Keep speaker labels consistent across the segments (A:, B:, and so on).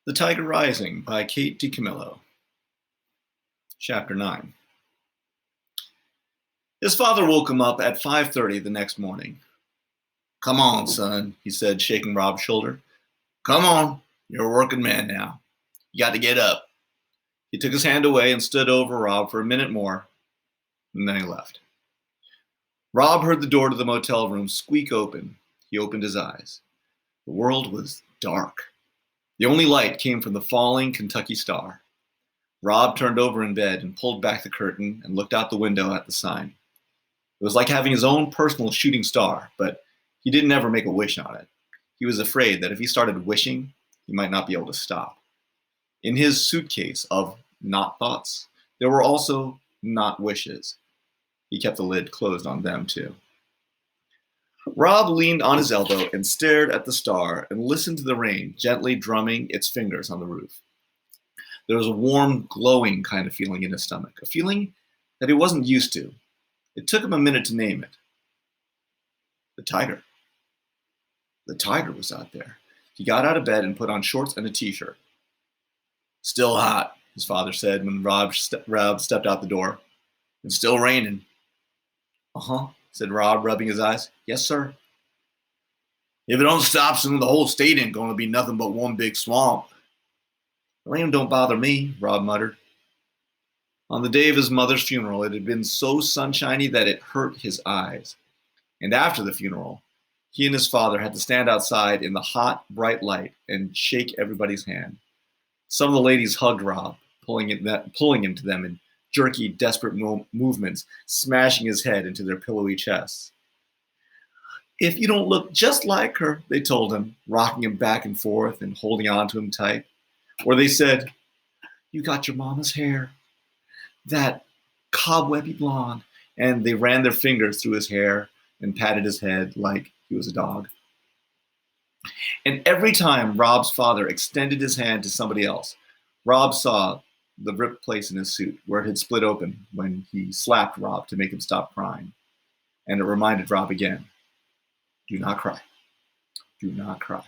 A: The Tiger Rising by Kate DiCamillo. Chapter 9. His father woke him up at 5:30 the next morning. "Come on, son," he said, shaking Rob's shoulder. "Come on, you're a working man now. You got to get up." He took his hand away and stood over Rob for a minute more, and then he left. Rob heard the door to the motel room squeak open. He opened his eyes. The world was dark. The only light came from the falling Kentucky star. Rob turned over in bed and pulled back the curtain and looked out the window at the sign. It was like having his own personal shooting star, but he didn't ever make a wish on it. He was afraid that if he started wishing, he might not be able to stop. In his suitcase of not thoughts, there were also not wishes. He kept the lid closed on them, too. Rob leaned on his elbow and stared at the star and listened to the rain gently drumming its fingers on the roof. There was a warm, glowing kind of feeling in his stomach, a feeling that he wasn't used to. It took him a minute to name it. The tiger. The tiger was out there. He got out of bed and put on shorts and a t-shirt. "Still hot," his father said when Rob stepped out the door. "And still raining." "Uh-huh," said Rob, rubbing his eyes. "Yes, sir." "If it don't stop soon, the whole state ain't going to be nothing but one big swamp." "The rain don't bother me," Rob muttered. On the day of his mother's funeral, it had been so sunshiny that it hurt his eyes. And after the funeral, he and his father had to stand outside in the hot, bright light and shake everybody's hand. Some of the ladies hugged Rob, pulling him to them in jerky, desperate movements, smashing his head into their pillowy chests. "If you don't look just like her," they told him, rocking him back and forth and holding on to him tight. Or they said, "You got your mama's hair, that cobwebby blonde," and they ran their fingers through his hair and patted his head like he was a dog. And every time Rob's father extended his hand to somebody else, Rob saw the ripped place in his suit where it had split open when he slapped Rob to make him stop crying. And it reminded Rob again, do not cry. Do not cry.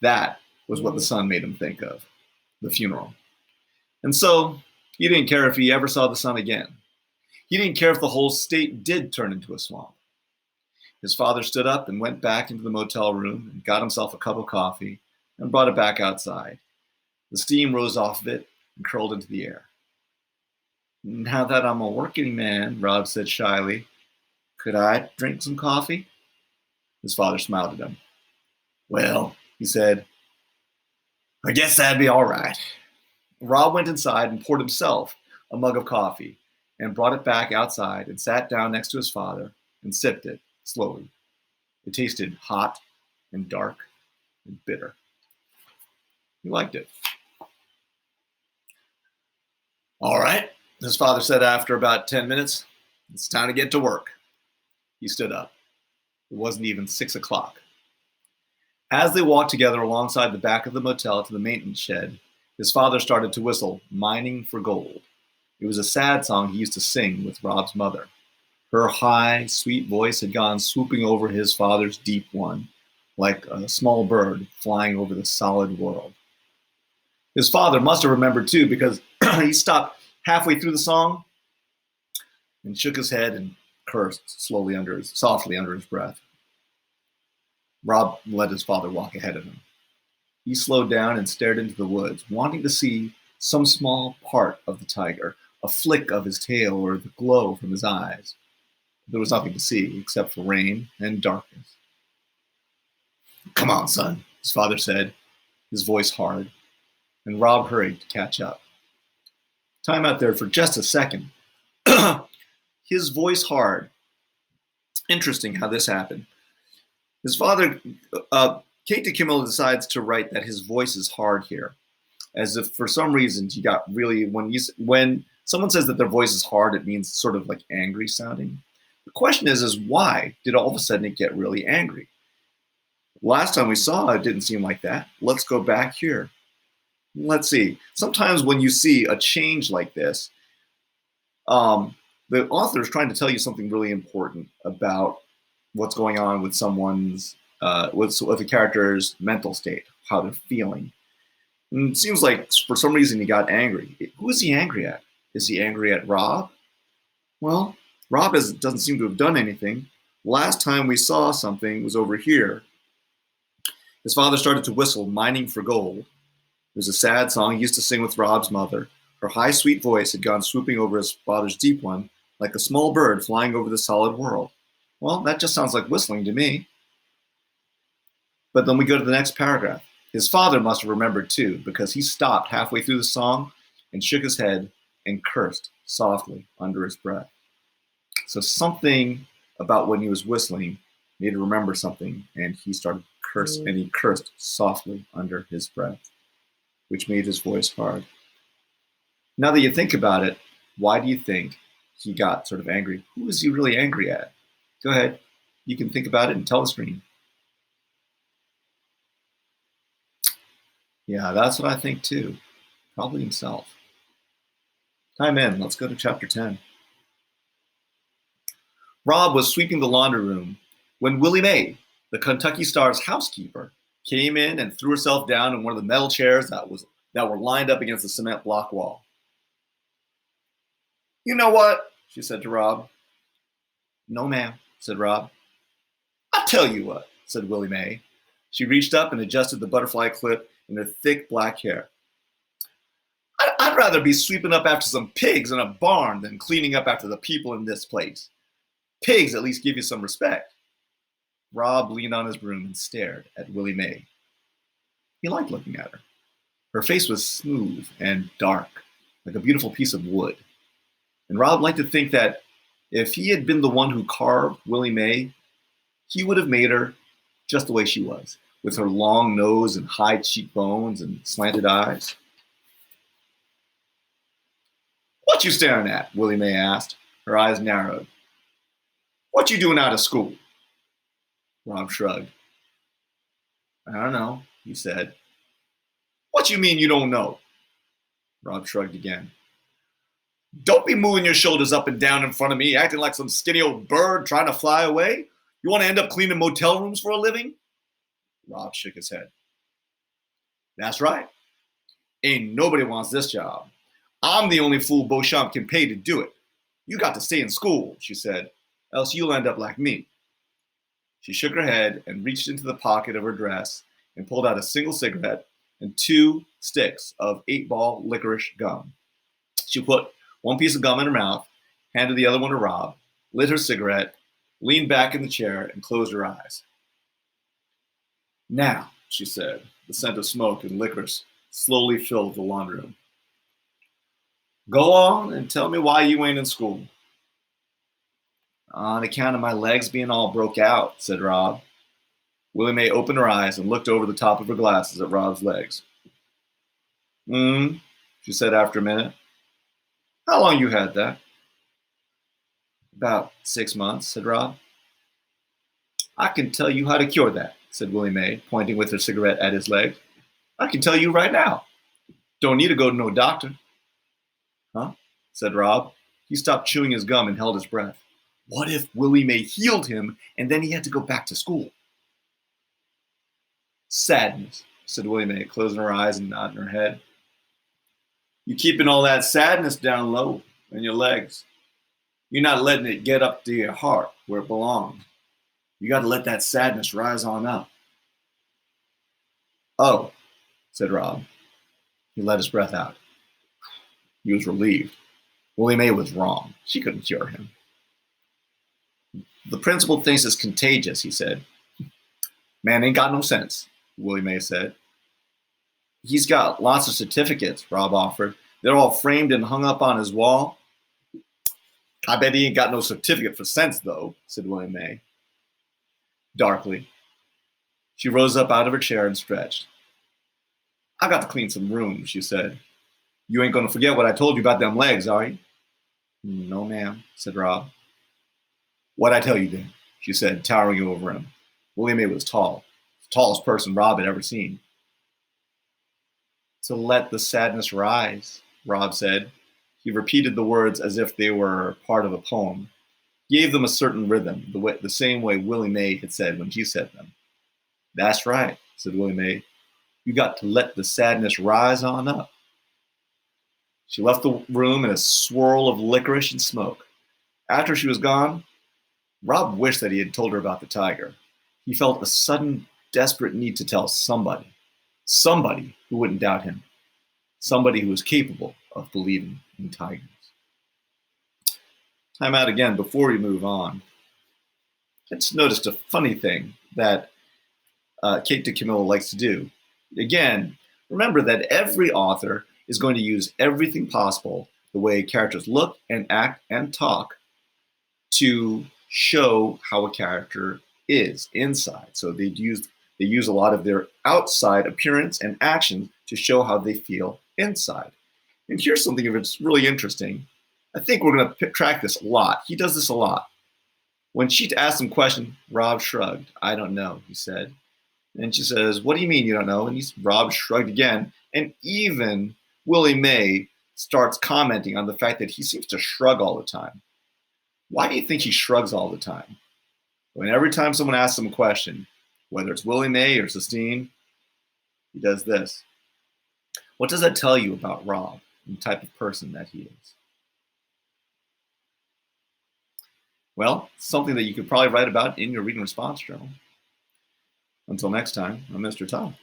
A: That was what the sun made him think of, the funeral. And so he didn't care if he ever saw the sun again. He didn't care if the whole state did turn into a swamp. His father stood up and went back into the motel room and got himself a cup of coffee and brought it back outside. The steam rose off of it and curled into the air. "Now that I'm a working man," Rob said shyly, "could I drink some coffee?" His father smiled at him. "Well," he said, "I guess that'd be all right." Rob went inside and poured himself a mug of coffee and brought it back outside and sat down next to his father and sipped it slowly. It tasted hot and dark and bitter. He liked it. "All right," his father said after about 10 minutes. "It's time to get to work." He stood up. It wasn't even 6 o'clock. As they walked together alongside the back of the motel to the maintenance shed, his father started to whistle "Mining for Gold." It was a sad song he used to sing with Rob's mother. Her high, sweet voice had gone swooping over his father's deep one, like a small bird flying over the solid world. His father must have remembered too, because he stopped halfway through the song and shook his head and cursed softly under his breath. Rob let his father walk ahead of him. He slowed down and stared into the woods, wanting to see some small part of the tiger, a flick of his tail or the glow from his eyes. There was nothing to see except for rain and darkness. "Come on, son," his father said, his voice hard, and Rob hurried to catch up. Time out there for just a second. His voice hard. Interesting how this happened. His father, Kate DiCamillo, decides to write that his voice is hard here, as if for some reason he got really, when someone says that their voice is hard, it means sort of like angry sounding. The question is why did all of a sudden it get really angry? Last time we saw it didn't seem like that. Let's go back here. Let's see. Sometimes when you see a change like this, the author is trying to tell you something really important about what's going on with someone's, with a character's mental state, how they're feeling. And it seems like for some reason he got angry. Who is he angry at? Is he angry at Rob? Well, Rob doesn't seem to have done anything. Last time we saw something was over here. His father started to whistle, mining for gold. It was a sad song he used to sing with Rob's mother. Her high, sweet voice had gone swooping over his father's deep one, like a small bird flying over the solid world. Well, that just sounds like whistling to me. But then we go to the next paragraph. His father must have remembered too, because he stopped halfway through the song and shook his head and cursed softly under his breath. So something about when he was whistling made him remember something, and he started cursing, and he cursed softly under his breath, which made his voice hard. Now that you think about it, why do you think he got sort of angry? Who is he really angry at? Go ahead. You can think about it and tell the screen. Yeah, that's what I think too. Probably himself. Time in. Let's go to chapter 10. Rob was sweeping the laundry room when Willie May, the Kentucky Star's housekeeper, came in and threw herself down in one of the metal chairs that were lined up against the cement block wall. "You know what?" she said to Rob. "No, ma'am," said Rob. "I'll tell you what," said Willie May. She reached up and adjusted the butterfly clip in her thick black hair. "I'd rather be sweeping up after some pigs in a barn than cleaning up after the people in this place. Pigs at least give you some respect." Rob leaned on his broom and stared at Willie May. He liked looking at her. Her face was smooth and dark, like a beautiful piece of wood. And Rob liked to think that if he had been the one who carved Willie May, he would have made her just the way she was, with her long nose and high cheekbones and slanted eyes. "What you staring at?" Willie May asked. Her eyes narrowed. "What you doing out of school?" Rob shrugged. "I don't know," he said. "What you mean you don't know?" Rob shrugged again. "Don't be moving your shoulders up and down in front of me, acting like some skinny old bird trying to fly away. You want to end up cleaning motel rooms for a living?" Rob shook his head. "That's right. Ain't nobody wants this job. I'm the only fool Beauchamp can pay to do it. You got to stay in school," she said, "else you'll end up like me." She shook her head and reached into the pocket of her dress and pulled out a single cigarette and 2 sticks of 8-ball licorice gum. She put one piece of gum in her mouth, handed the other one to Rob, lit her cigarette, leaned back in the chair, and closed her eyes. "Now," she said, the scent of smoke and licorice slowly filled the laundry room. "Go on and tell me why you ain't in school." "On account of my legs being all broke out," said Rob. Willie May opened her eyes and looked over the top of her glasses at Rob's legs. She said after a minute. "How long you had that?" "About 6 months," said Rob. "I can tell you how to cure that," said Willie May, pointing with her cigarette at his leg. "I can tell you right now. Don't need to go to no doctor." "Huh?" said Rob. He stopped chewing his gum and held his breath. What if Willie May healed him and then he had to go back to school? "Sadness," said Willie May, closing her eyes and nodding her head. "You keeping all that sadness down low in your legs. You're not letting it get up to your heart where it belongs. You got to let that sadness rise on up." "Oh," said Rob. He let his breath out. He was relieved. Willie May was wrong. She couldn't cure him. "The principal thinks it's contagious," he said. "Man ain't got no sense," Willie May said. "He's got lots of certificates," Rob offered. "They're all framed and hung up on his wall." "I bet he ain't got no certificate for sense, though," said Willie May. Darkly, she rose up out of her chair and stretched. "I got to clean some rooms," she said. "You ain't going to forget what I told you about them legs, are you?" "No, ma'am," said Rob. "What'd I tell you then?" she said, towering over him. Willie May was tall, the tallest person Rob had ever seen. "To let the sadness rise," Rob said. He repeated the words as if they were part of a poem. He gave them a certain rhythm, the same way Willie May had said when she said them. "That's right," said Willie May. You got to let the sadness rise on up. She left the room in a swirl of licorice and smoke. After she was gone, Rob wished that he had told her about the tiger. He felt a sudden, desperate need to tell somebody. Somebody who wouldn't doubt him. Somebody who was capable of believing in tigers. Time out again before we move on. I just noticed a funny thing that Kate DiCamillo likes to do. Again, remember that every author is going to use everything possible, the way characters look and act and talk, to show how a character is inside. So they use a lot of their outside appearance and actions to show how they feel inside. And here's something that's really interesting. I think we're going to track this a lot. He does this a lot. When she asked him a question, Rob shrugged. I don't know, he said. And she says, what do you mean you don't know? And Rob shrugged again. And even Willie May starts commenting on the fact that he seems to shrug all the time. Why do you think he shrugs all the time? When every time someone asks him a question, whether it's Willie May or Sistine, he does this. What does that tell you about Rob and the type of person that he is? Well, something that you could probably write about in your reading response journal. Until next time, I'm Mr. Tom.